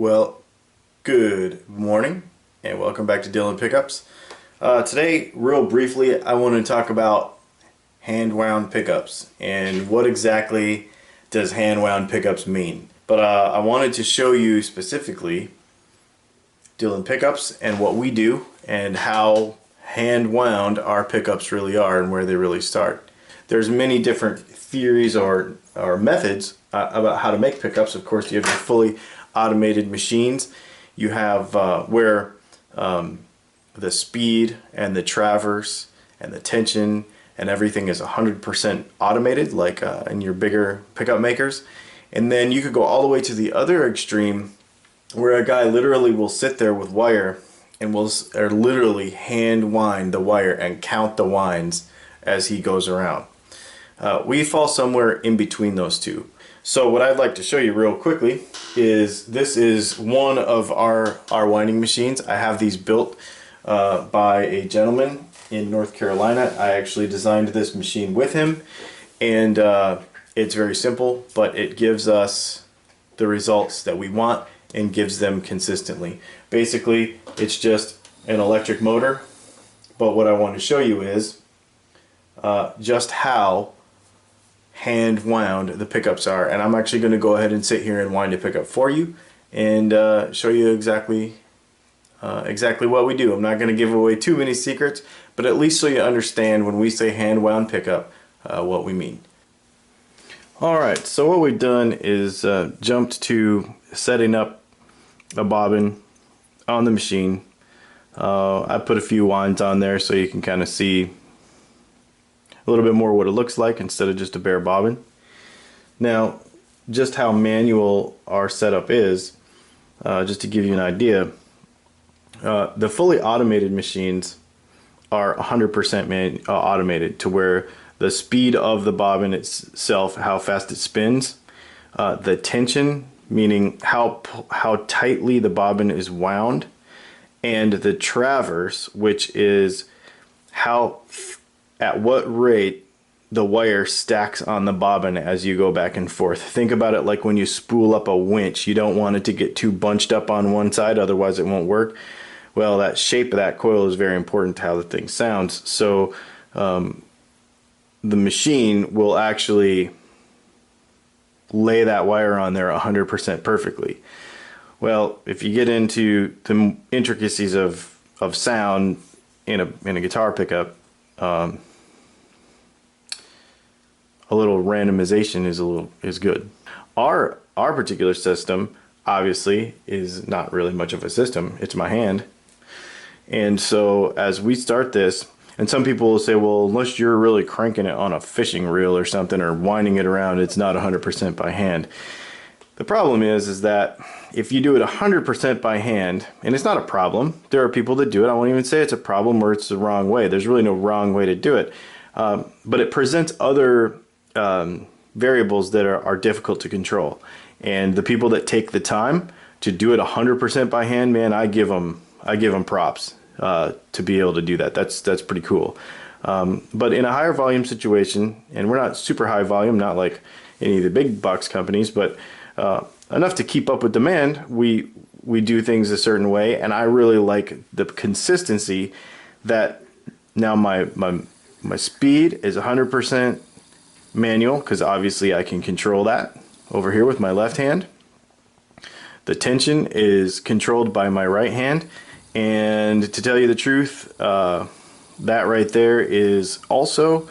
Well, good morning and welcome back to Dylanpickups. Today, real briefly, I want to talk about hand-wound pickups and what exactly does hand-wound pickups mean. But I wanted to show you specifically Dylanpickups and what we do and how hand-wound our pickups really are and where they really start. There's many different theories or methods about how to make pickups. Of course, you have your fully automated machines. You have where the speed and the traverse and the tension and everything is 100% automated, like in your bigger pickup makers. And then you could go all the way to the other extreme where a guy literally will sit there with wire and will literally hand wind the wire and count the winds as he goes around. We fall somewhere in between those two. So what I'd like to show you real quickly is this is one of our winding machines. I have these built by a gentleman in North Carolina. I actually designed this machine with him, and it's very simple, but it gives us the results that we want and gives them consistently. Basically, it's just an electric motor, but what I want to show you is just how hand wound the pickups are, and I'm actually going to go ahead and sit here and wind a pickup for you and show you exactly what we do. I'm not going to give away too many secrets, but at least so you understand when we say hand wound pickup what we mean. Alright, so what we've done is jumped to setting up a bobbin on the machine. I put a few winds on there so you can kind of see a little bit more what it looks like instead of just a bare bobbin. Now, just how manual our setup is, just to give you an idea, the fully automated machines are 100% automated, to where the speed of the bobbin itself, how fast it spins, the tension, meaning how tightly the bobbin is wound, and the traverse, which is at what rate the wire stacks on the bobbin as you go back and forth. Think about it like when you spool up a winch. You don't want it to get too bunched up on one side, otherwise it won't work. Well, that shape of that coil is very important to how the thing sounds. So the machine will actually lay that wire on there 100% perfectly. Well, if you get into the intricacies of sound in a guitar pickup, a little randomization is good. Our particular system obviously is not really much of a system. It's my hand. And so as we start this, and some people will say, well, unless you're really cranking it on a fishing reel or something or winding it around, it's not 100% by hand. The problem is that if you do it 100% by hand, and it's not a problem, there are people that do it. I won't even say it's a problem or it's the wrong way. There's really no wrong way to do it. But it presents other variables that are difficult to control. And the people that take the time to do it 100% by hand, man, I give them props to be able to do that. That's pretty cool. But in a higher volume situation, and we're not super high volume, not like any of the big box companies, but enough to keep up with demand, we do things a certain way, and I really like the consistency that now my speed is 100% manual, because obviously I can control that over here with my left hand. The tension is controlled by my right hand, and to tell you the truth, that right there is also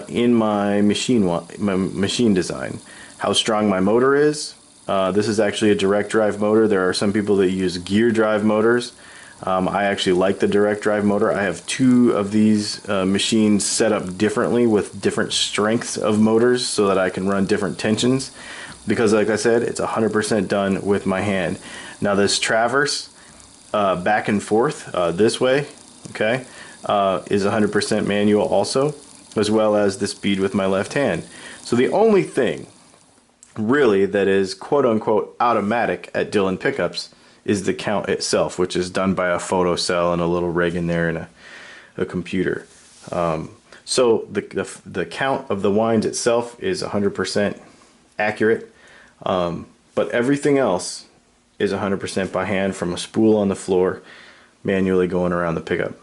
in my machine design. How strong my motor is. This is actually a direct drive motor. There are some people that use gear drive motors. I actually like the direct drive motor. I have two of these machines set up differently with different strengths of motors so that I can run different tensions, because like I said, it's 100% done with my hand. Now this traverse back and forth this way, okay, is 100% manual also, as well as the speed with my left hand. So the only thing really that is quote-unquote automatic at Dylanpickups is the count itself, which is done by a photo cell and a little rig in there and a computer. So the count of the winds itself is 100% accurate, but everything else is 100% by hand from a spool on the floor, manually going around the pickup.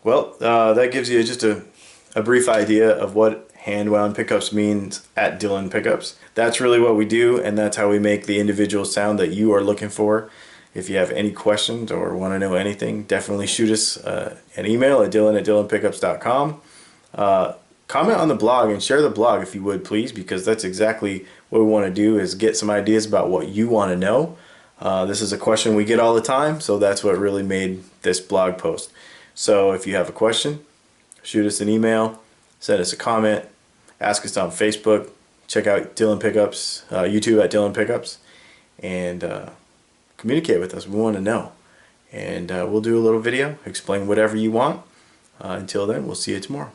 Well, that gives you just a brief idea of what hand wound pickups means at Dylanpickups. That's really what we do, and that's how we make the individual sound that you are looking for. If you have any questions or want to know anything, definitely shoot us an email at dylan@dylanpickups.com. Comment on the blog and share the blog if you would, please, because that's exactly what we want to do, is get some ideas about what you want to know. This is a question we get all the time, so that's what really made this blog post. So if you have a question, shoot us an email, send us a comment, ask us on Facebook, check out Dylanpickups, YouTube at Dylanpickups, and communicate with us. We want to know. And we'll do a little video, explain whatever you want. Until then, we'll see you tomorrow.